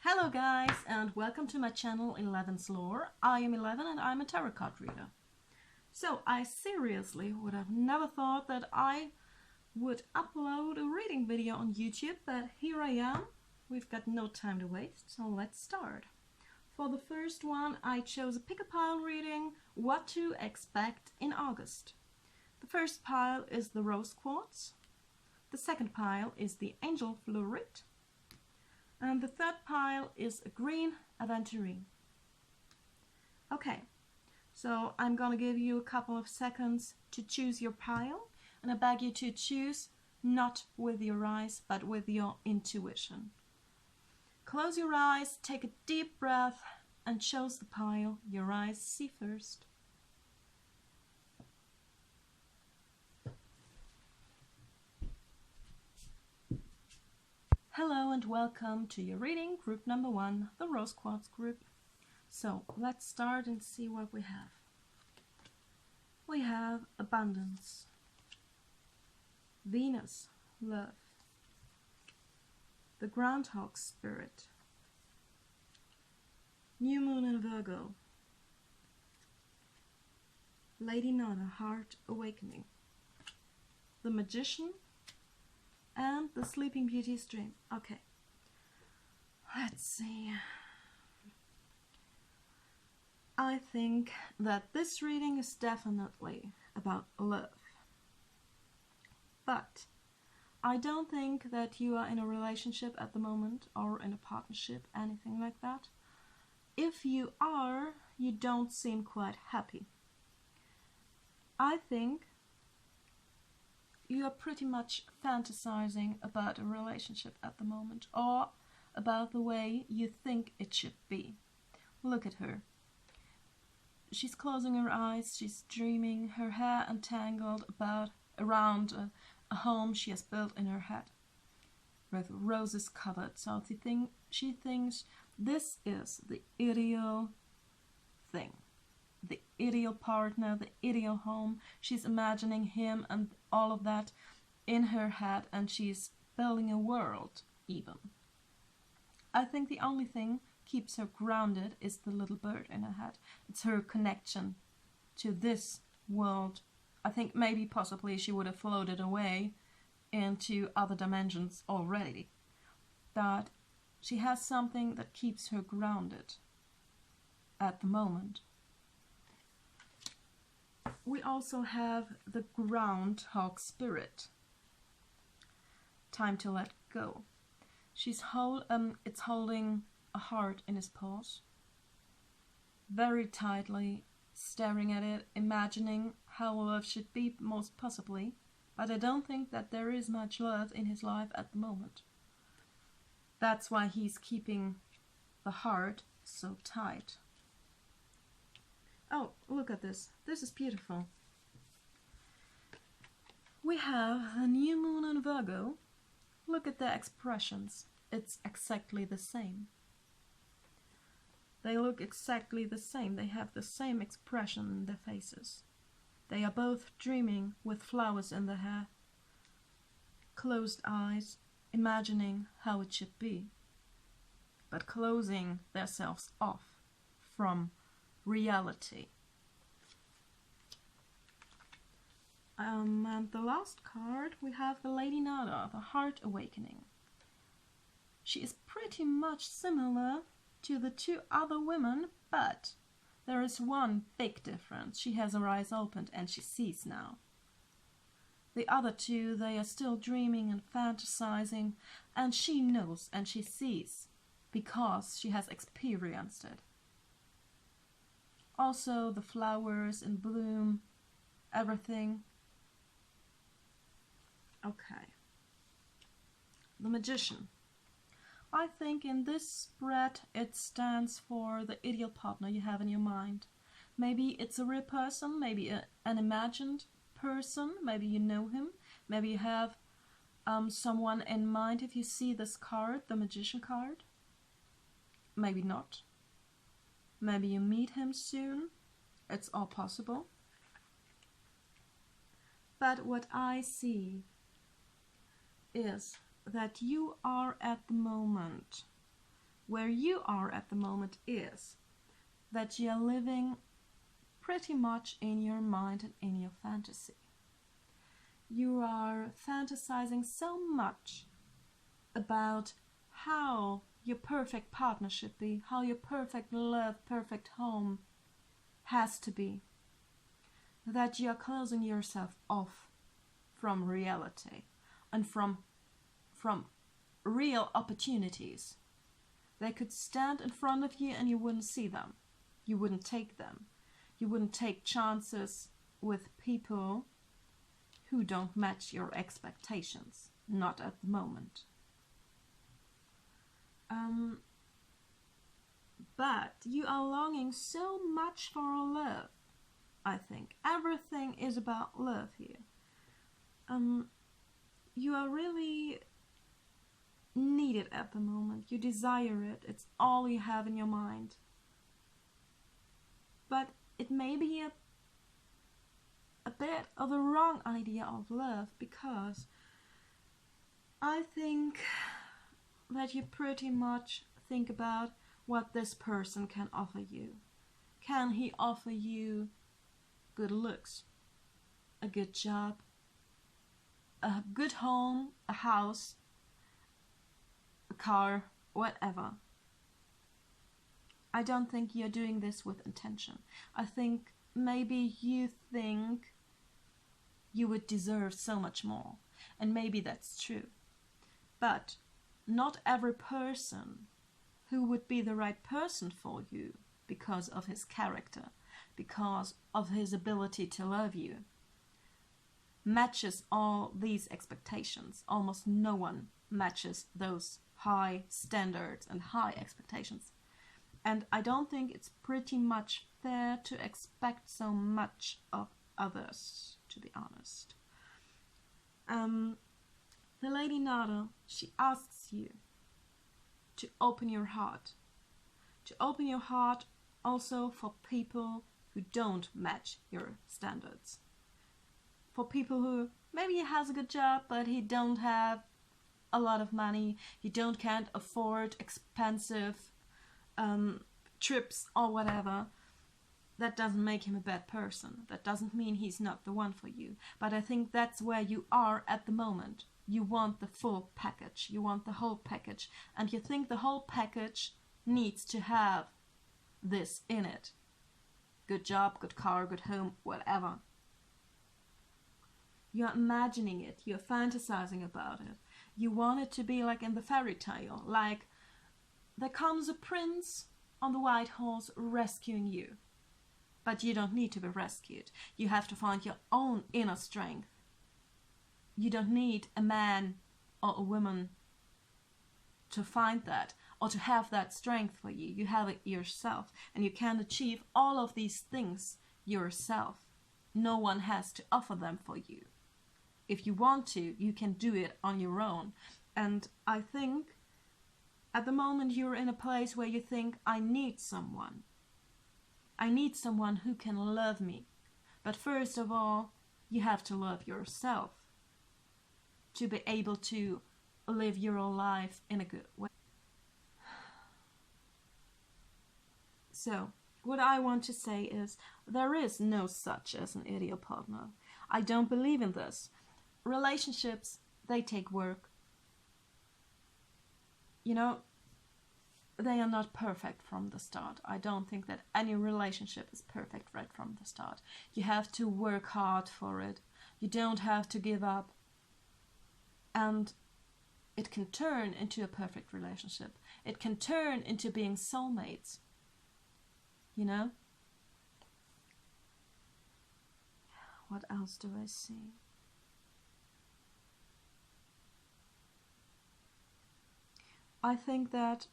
Hello guys, and welcome to my channel 11's Lore. I am 11 and I'm a tarot card reader. So I seriously would have never thought that I would upload a reading video on YouTube, but here I am. We've got no time to waste, so let's start. For the first one I chose a pick-a-pile reading, What to Expect in August. The first pile is the Rose Quartz. The second pile is the Angel Fluorite. And the third pile is a green aventurine. Okay, so I'm gonna give you a couple of seconds to choose your pile, and I beg you to choose not with your eyes, but with your intuition. Close your eyes, take a deep breath, and choose the pile your eyes see first. Hello and welcome to your reading, group number 1, the Rose Quartz group. So let's start and see what we have. We have abundance, Venus, love, the groundhog spirit, new moon in Virgo, Lady Nada, heart awakening, the magician, and the Sleeping Beauty's dream. Okay, let's see. I think that this reading is definitely about love. But I don't think that you are in a relationship at the moment or in a partnership, anything like that. If you are, you don't seem quite happy. I think you are pretty much fantasizing about a relationship at the moment, or about the way you think it should be. Look at her. She's closing her eyes, she's dreaming, her hair entangled around a home she has built in her head, with roses covered. So she thinks this is the ideal thing. The ideal partner, the ideal home. She's imagining him and all of that in her head, and she's building a world even. I think the only thing keeps her grounded is the little bird in her head. It's her connection to this world. I think maybe possibly she would have floated away into other dimensions already, but she has something that keeps her grounded at the moment. We also have the groundhog spirit. Time to let go. It's holding a heart in his paws, very tightly, staring at it, imagining how love should be most possibly, but I don't think that there is much love in his life at the moment. That's why he's keeping the heart so tight. Oh, look at this. This is beautiful. We have the new moon in Virgo. Look at their expressions. It's exactly the same. They look exactly the same. They have the same expression in their faces. They are both dreaming with flowers in their hair, closed eyes, imagining how it should be, but closing themselves off from reality. And the last card, we have the Lady Nada, the heart awakening. She is pretty much similar to the two other women, but there is one big difference. She has her eyes opened and she sees now. The other two, they are still dreaming and fantasizing, and she knows and she sees because she has experienced it. Also the flowers in bloom, everything. Okay. The magician. I think in this spread it stands for the ideal partner you have in your mind. Maybe it's a real person, maybe an imagined person, maybe you know him, maybe you have someone in mind if you see this card, the magician card. Maybe not. Maybe you meet him soon. It's all possible. But what I see is that you are at the moment where you are at the moment is that you're living pretty much in your mind and in your fantasy. You are fantasizing so much about how your perfect partner should be, how your perfect love, perfect home has to be, that you're closing yourself off from reality and from real opportunities. They could stand in front of you and you wouldn't see them. You wouldn't take them. You wouldn't take chances with people who don't match your expectations. Not at the moment. But you are longing so much for love, I think. Everything is about love here. You are really needed at the moment. You desire it. It's all you have in your mind. But it may be a bit of a wrong idea of love, because I think that you pretty much think about what this person can offer you. Can he offer you good looks, a good job, a good home, a house, a car, whatever? I don't think you're doing this with intention. I think maybe you think you would deserve so much more, and maybe that's true. But not every person who would be the right person for you because of his character, because of his ability to love you, matches all these expectations. Almost no one matches those high standards and high expectations. And I don't think it's pretty much fair to expect so much of others, to be honest. The Lady Nada, she asks you to open your heart. To open your heart also for people who don't match your standards. For people who maybe he has a good job, but he don't have a lot of money. He can't afford expensive trips or whatever. That doesn't make him a bad person. That doesn't mean he's not the one for you. But I think that's where you are at the moment. You want the full package. You want the whole package. And you think the whole package needs to have this in it. Good job, good car, good home, whatever. You're imagining it. You're fantasizing about it. You want it to be like in the fairy tale. Like, there comes a prince on the white horse rescuing you. But you don't need to be rescued. You have to find your own inner strength. You don't need a man or a woman to find that or to have that strength for you. You have it yourself, and you can achieve all of these things yourself. No one has to offer them for you. If you want to, you can do it on your own. And I think at the moment you're in a place where you think, I need someone. I need someone who can love me. But first of all, you have to love yourself to be able to live your life in a good way. So, what I want to say is, there is no such as an ideal partner. I don't believe in this. Relationships, they take work. You know, they are not perfect from the start. I don't think that any relationship is perfect right from the start. You have to work hard for it. You don't have to give up. And it can turn into a perfect relationship. It can turn into being soulmates. You know? What else do I see? I think that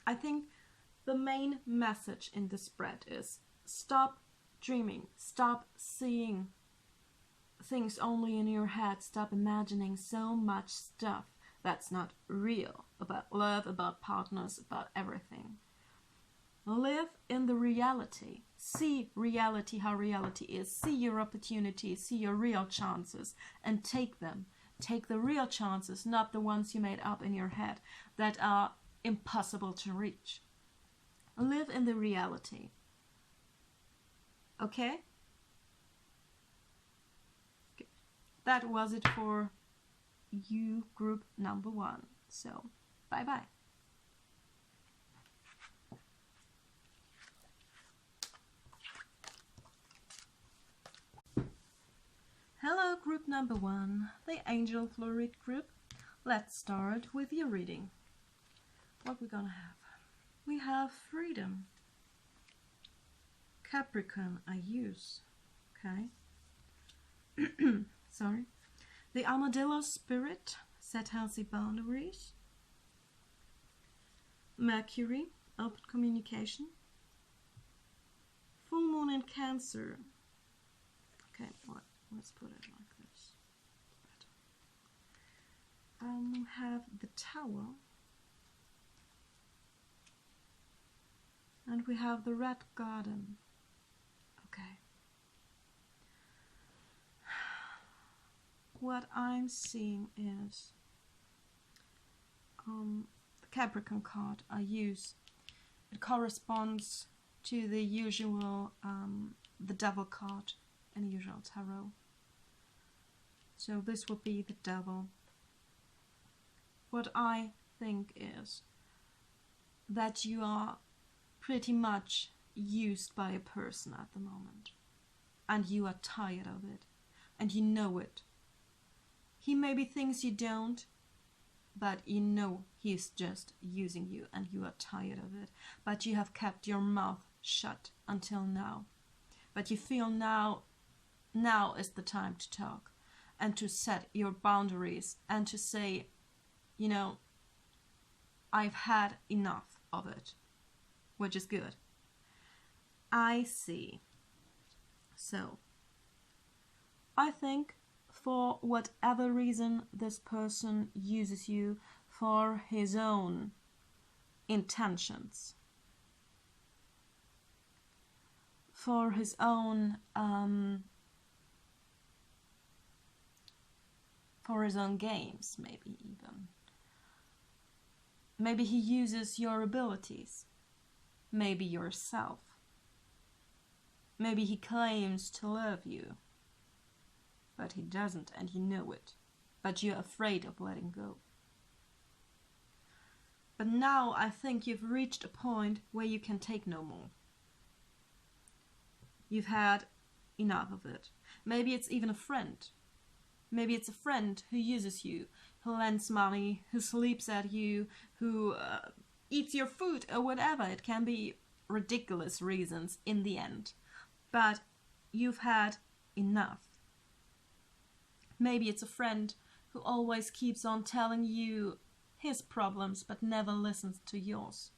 I think the main message in the spread is stop dreaming, stop seeing things only in your head, stop imagining so much stuff that's not real about love, about partners, about everything. Live in the reality. See reality, how reality is. See your opportunities, see your real chances, and take them. Take the real chances, not the ones you made up in your head that are impossible to reach. Live in the reality. Okay? Good. That was it for you, group number 1. So, bye-bye. Hello, group number 1, the Angel Fluoride group. Let's start with your reading. What we're gonna have? We have freedom. Capricorn, I use. Okay. Sorry. The Armadillo spirit, set healthy boundaries. Mercury, open communication. Full moon in Cancer. Okay, let's put it like this. We have the Tower. And we have the Red Garden. Okay. What I'm seeing is the Capricorn card I use. It corresponds to the usual, the Devil card in the usual tarot. So this would be the Devil. What I think is that you are pretty much used by a person at the moment, and you are tired of it, and you know it. He maybe thinks you don't, but you know he's just using you, and you are tired of it, but you have kept your mouth shut until now. But you feel now is the time to talk and to set your boundaries and to say, you know, I've had enough of it, which is good. I see. So, I think for whatever reason this person uses you for his own intentions, for his own games, maybe even. Maybe he uses your abilities, maybe yourself. Maybe he claims to love you, but he doesn't, and you know it. But you're afraid of letting go. But now I think you've reached a point where you can take no more. You've had enough of it. Maybe it's even a friend. Maybe it's a friend who uses you, who lends money, who sleeps at you, who eats your food or whatever. It can be ridiculous reasons in the end. But you've had enough. Maybe it's a friend who always keeps on telling you his problems but never listens to yours.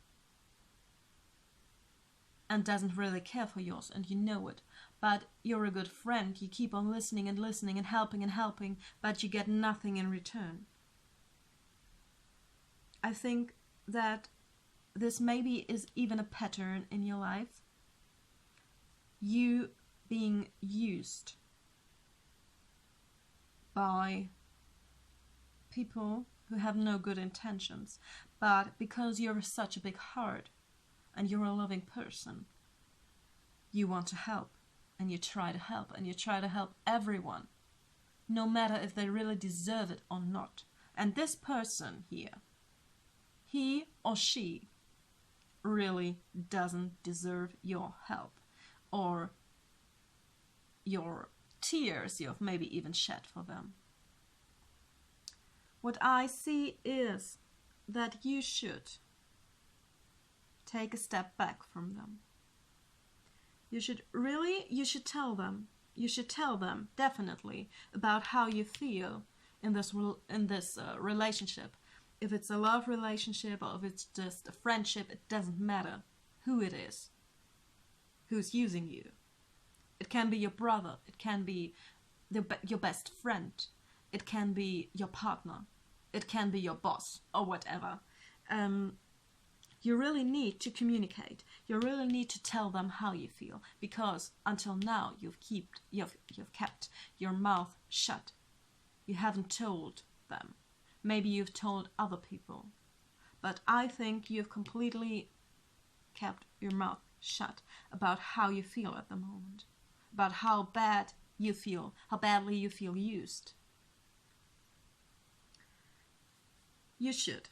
And doesn't really care for yours, and you know it. But you're a good friend. You keep on listening and listening and helping, but you get nothing in return. I think that this maybe is even a pattern in your life. You being used by people who have no good intentions, but because you're such a big heart and you're a loving person, you want to help, and you try to help, and you try to help everyone, no matter if they really deserve it or not. And this person here, he or she really doesn't deserve your help or your tears you've maybe even shed for them. What I see is that you should take a step back from them. You should tell them definitely about how you feel in this relationship. If it's a love relationship or if it's just a friendship, it doesn't matter who it is, who's using you. It can be your brother, it can be your best friend, it can be your partner, it can be your boss or whatever. You you really need to communicate. You really need to tell them how you feel, because until now you've kept your mouth shut. You haven't told them. Maybe you've told other people, but I think you've completely kept your mouth shut about how you feel at the moment, about how bad you feel, how badly you feel used. You should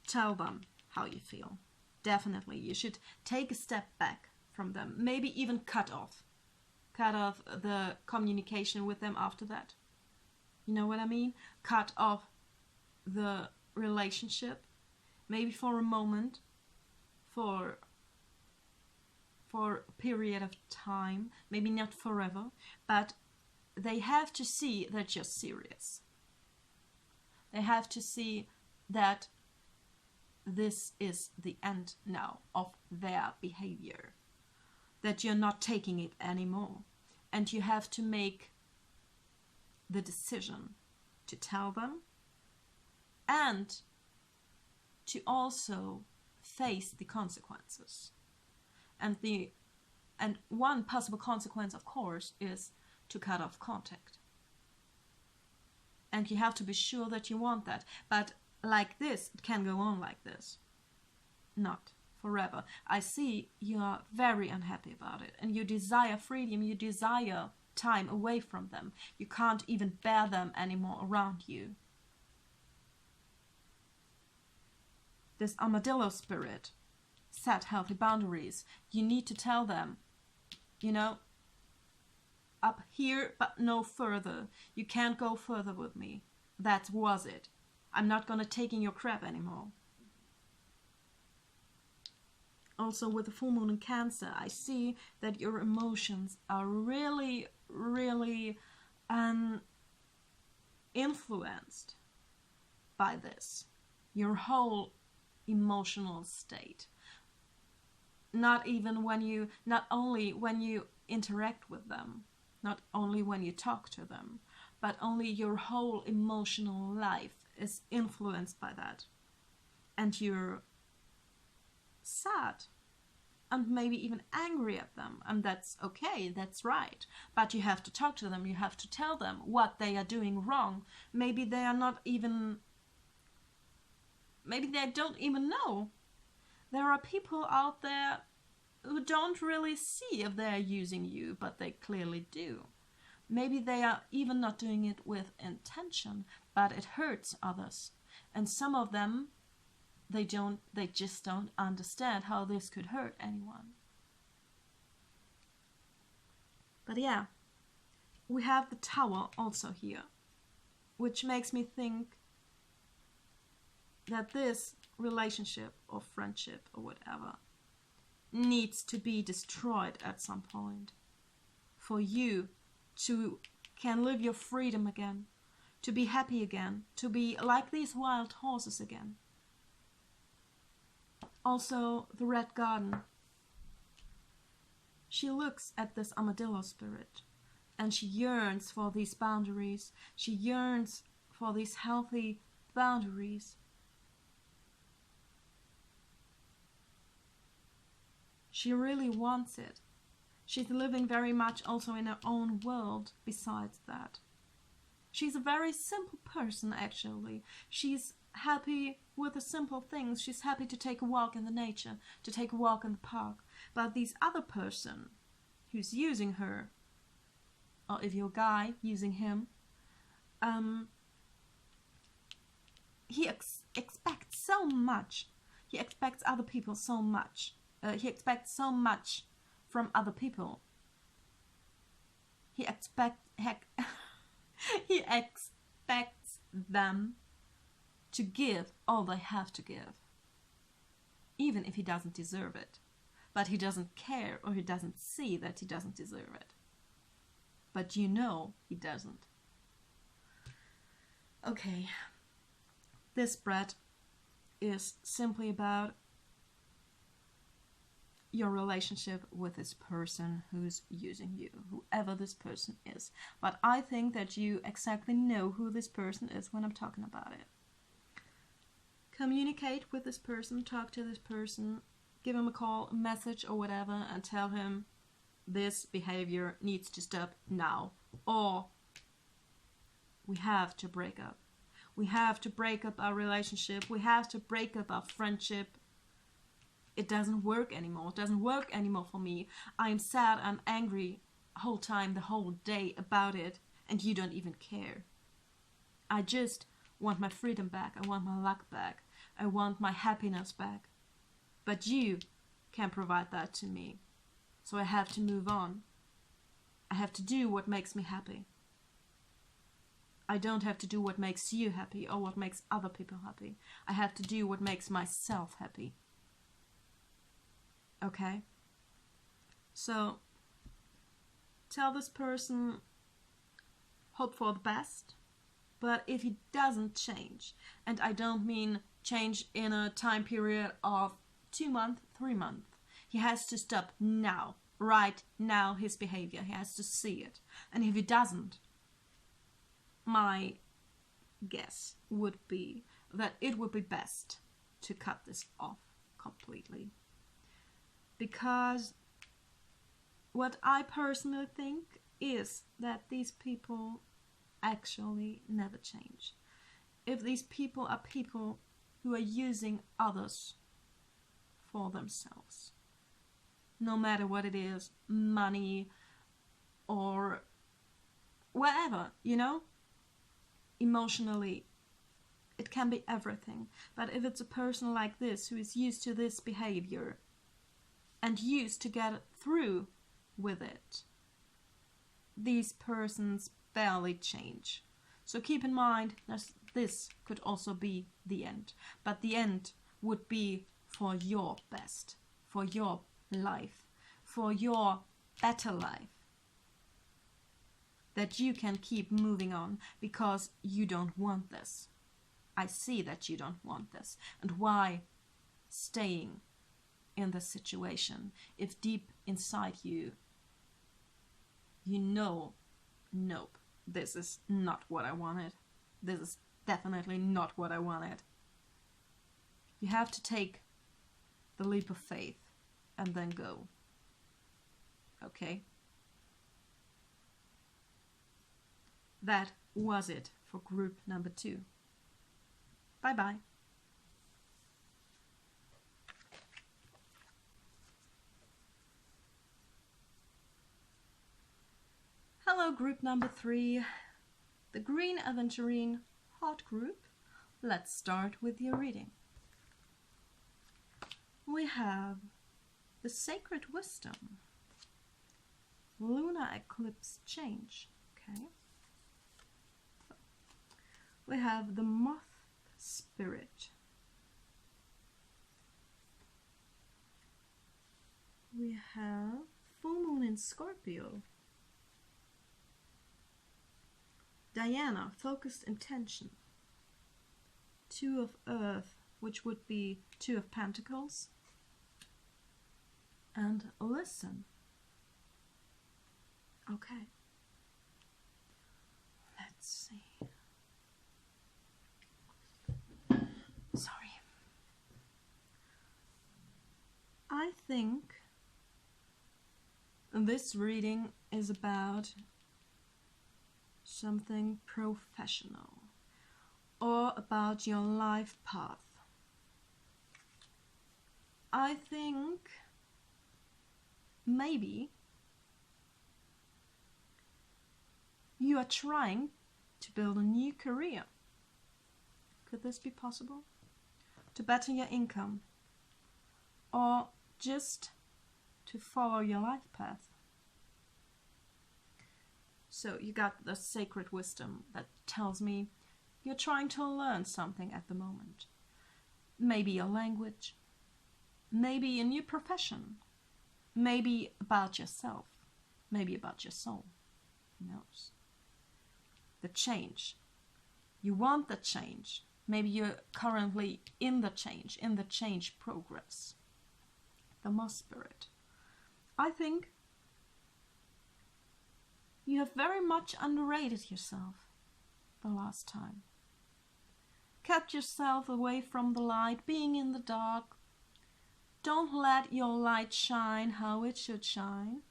tell them how you feel. Definitely, you should take a step back from them. Maybe even cut off the communication with them after that. You know what I mean? Cut off the relationship, maybe for a moment, for a period of time, maybe not forever, but they have to see that you're serious. They have to see that this is the end now of their behavior, that you're not taking it anymore, and you have to make the decision to tell them and to also face the consequences. And one possible consequence, of course, is to cut off contact. And you have to be sure that you want that. But like this, it can go on like this. Not forever. I see you are very unhappy about it, and you desire freedom, you desire time away from them. You can't even bear them anymore around you. This armadillo spirit, set healthy boundaries. You need to tell them, up here but no further. You can't go further with me. That was it. I'm not gonna take in your crap anymore. Also, with the full moon in Cancer, I see that your emotions are really, really influenced by this. Your whole emotional state. Not only when you interact with them, not only when you talk to them, but only your whole emotional life is influenced by that. And you're sad and maybe even angry at them, and that's okay, that's right, but you have to talk to them, you have to tell them what they are doing wrong. Maybe they don't even know. There are people out there who don't really see if they're using you, but they clearly do. Maybe they are even not doing it with intention, but it hurts others. And some of them, they just don't understand how this could hurt anyone. But yeah, we have the Tower also here, which makes me think that this relationship or friendship or whatever needs to be destroyed at some point for you to can live your freedom again, to be happy again, to be like these wild horses again. Also, the Red Garden. She looks at this armadillo spirit and she yearns for these boundaries. She yearns for these healthy boundaries. She really wants it. She's living very much also in her own world besides that. She's a very simple person, actually. She's happy with the simple things. She's happy to take a walk in the nature, to take a walk in the park. But this other person who's using her, or if you're a guy using him, he expects so much. He expects other people so much. He expects so much from other people. He expects them to give all they have to give, even if he doesn't deserve it. But he doesn't care, or he doesn't see that he doesn't deserve it. But he doesn't. Okay, this spread is simply about your relationship with this person who's using you, whoever this person is. But I think that you exactly know who this person is when I'm talking about it. Communicate with this person, talk to this person, give him a call, a message or whatever, and tell him this behavior needs to stop now. Or we have to break up. We have to break up our relationship. We have to break up our friendship. It doesn't work anymore. It doesn't work anymore for me. I'm sad, I'm angry the whole time, the whole day about it, and you don't even care. I just want my freedom back. I want my luck back. I want my happiness back. But you can't provide that to me. So I have to move on. I have to do what makes me happy. I don't have to do what makes you happy or what makes other people happy. I have to do what makes myself happy. Okay? So, tell this person, hope for the best, but if he doesn't change, and I don't mean change in a time period of 2 months, 3 months, he has to stop now, right now, his behavior. He has to see it. And if he doesn't, my guess would be that it would be best to cut this off completely. Because what I personally think is that these people actually never change. If these people are people who are using others for themselves, no matter what it is, money or whatever, you know, emotionally, it can be everything. But if it's a person like this who is used to this behavior and used to get through with it, these persons barely change. So keep in mind that this could also be the end. But the end would be for your best, for your life, for your better life. That you can keep moving on because you don't want this. I see that you don't want this. And why staying in this situation if deep inside you, you know, nope, this is not what I wanted. This is definitely not what I wanted. You have to take the leap of faith and then go. Okay? That was it for group number 2. Bye-bye. Hello, group number 3, the Green Aventurine Hot Group. Let's start with your reading. We have the Sacred Wisdom, Lunar Eclipse Change. Okay. We have the Moth Spirit. We have Full Moon in Scorpio. Diana, Focused Intention. 2 of Earth, which would be 2 of Pentacles. And Listen. Okay. Let's see. Sorry. I think this reading is about something professional or about your life path. I think maybe you are trying to build a new career. Could this be possible? To better your income, or just to follow your life path. So you got the Sacred Wisdom that tells me you're trying to learn something at the moment. Maybe a language, maybe a new profession, maybe about yourself, maybe about your soul. Who knows? The change. You want the change. Maybe you're currently in the change progress. The Moth Spirit. I think you have very much underrated yourself the last time. Cut yourself away from the light, being in the dark. Don't let your light shine how it should shine.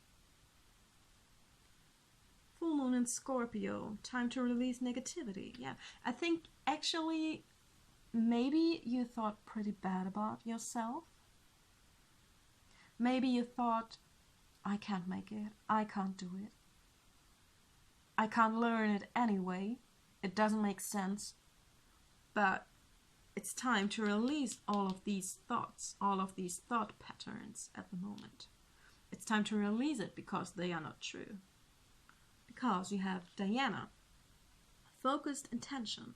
Full moon in Scorpio, time to release negativity. Yeah, I think actually maybe you thought pretty bad about yourself. Maybe you thought, I can't make it, I can't do it. I can't learn it anyway, it doesn't make sense. But it's time to release all of these thoughts, all of these thought patterns at the moment. It's time to release it because they are not true. Because you have Diana, focused intention.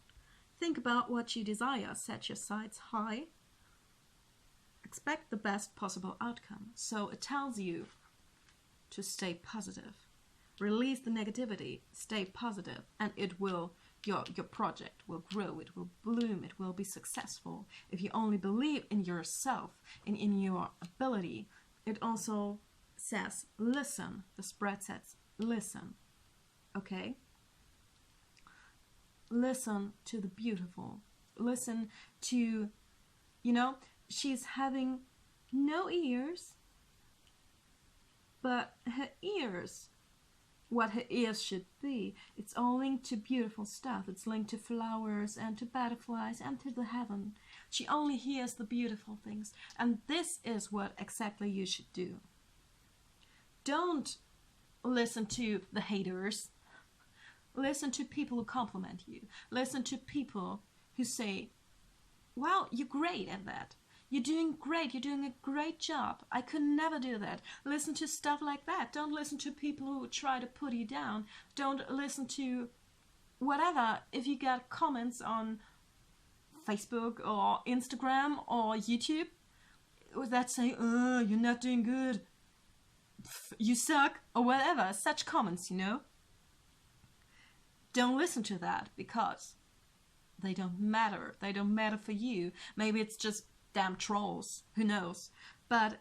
Think about what you desire, set your sights high. Expect the best possible outcome. So it tells you to stay positive. Release the negativity, stay positive, and it will, your project will grow, it will bloom, it will be successful. If you only believe in yourself and in your ability. It also says, listen. The spread says, listen. Okay? Listen to the beautiful. Listen to, she's having no ears, but her ears, what her ears should be, it's all linked to beautiful stuff. It's linked to flowers and to butterflies and to the heaven. She only hears the beautiful things. And this is what exactly you should do. Don't listen to the haters. Listen to people who compliment you. Listen to people who say, wow, you're great at that. You're doing great. You're doing a great job. I could never do that. Listen to stuff like that. Don't listen to people who try to put you down. Don't listen to whatever. If you get comments on Facebook or Instagram or YouTube that say, oh, you're not doing good, you suck, or whatever, such comments, Don't listen to that because they don't matter. They don't matter for you. Maybe it's just damn trolls. Who knows? But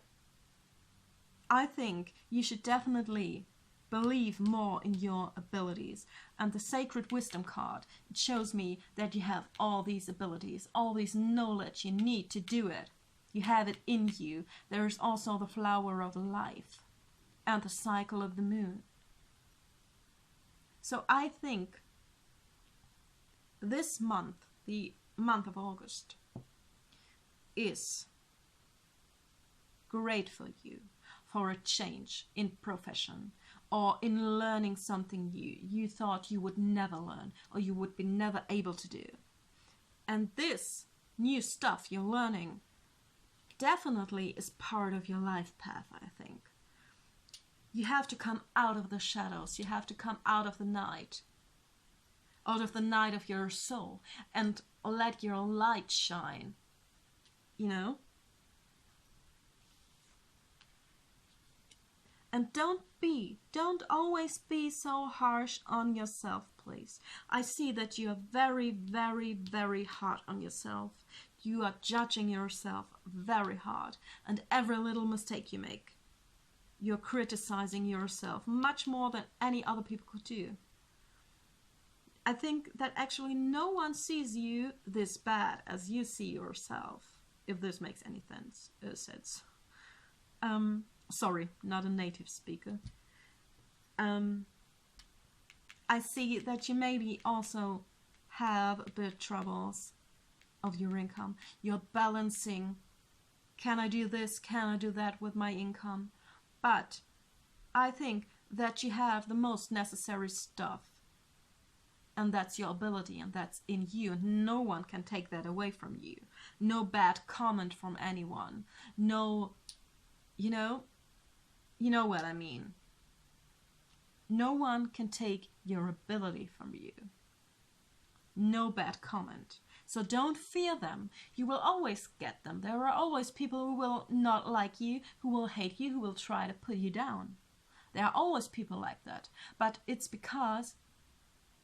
I think you should definitely believe more in your abilities. And the Sacred Wisdom card, it shows me that you have all these abilities, all this knowledge you need to do it. You have it in you. There is also the flower of life and the cycle of the moon. So I think this month, the month of August, is great for you for a change in profession or in learning something new you thought you would never learn or you would be never able to do. And this new stuff you're learning definitely is part of your life path, I think. You have to come out of the shadows. You have to come out of the night of your soul, and let your light shine, And don't always be so harsh on yourself, please. I see that you are very, very, very hard on yourself. You are judging yourself very hard, and every little mistake you make, you're criticizing yourself much more than any other people could do. I think that actually no one sees you this bad as you see yourself, if this makes any sense. Sorry, not a native speaker. I see that you maybe also have a bit troubles of your income. You're balancing, can I do this, can I do that with my income? But I think that you have the most necessary stuff, and that's your ability, and that's in you, and no one can take that away from you. No bad comment from anyone. No, you know what I mean. No one can take your ability from you. No bad comment. So don't fear them. You will always get them. There are always people who will not like you, who will hate you, who will try to put you down. There are always people like that. But it's because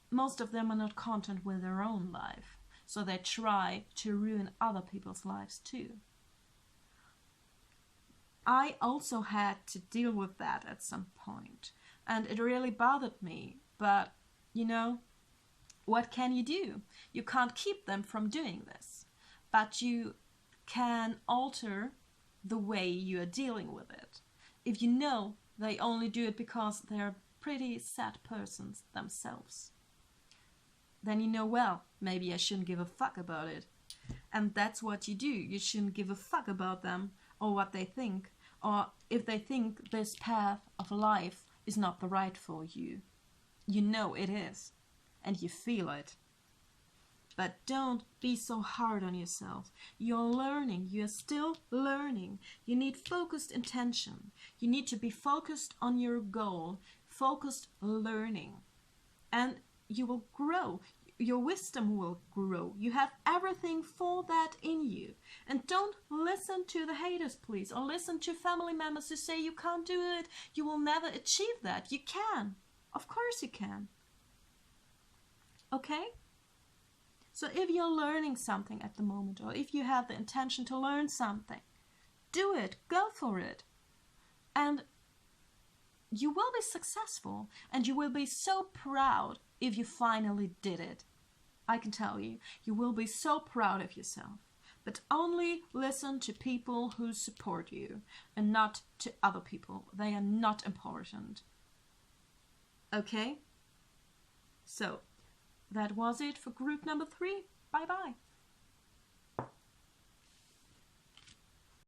most of them are not content with their own life. So they try to ruin other people's lives too. I also had to deal with that at some point. And it really bothered me. But, what can you do? You can't keep them from doing this, but you can alter the way you are dealing with it. If you know they only do it because they're pretty sad persons themselves, then you know, well, maybe I shouldn't give a fuck about it. And that's what you do. You shouldn't give a fuck about them or what they think, or if they think this path of life is not the right for you. You know it is, and you feel it. But don't be so hard on yourself. You're learning. You're still learning. You need focused intention. You need to be focused on your goal, focused learning. And you will grow. Your wisdom will grow. You have everything for that in you. And don't listen to the haters, please, or listen to family members who say you can't do it. You will never achieve that. You can. Of course you can. Okay? So if you're learning something at the moment, or if you have the intention to learn something, do it. Go for it. And you will be successful, and you will be so proud if you finally did it. I can tell you, you will be so proud of yourself. But only listen to people who support you, and not to other people. They are not important. Okay? So, that was it for group number 3. Bye-bye.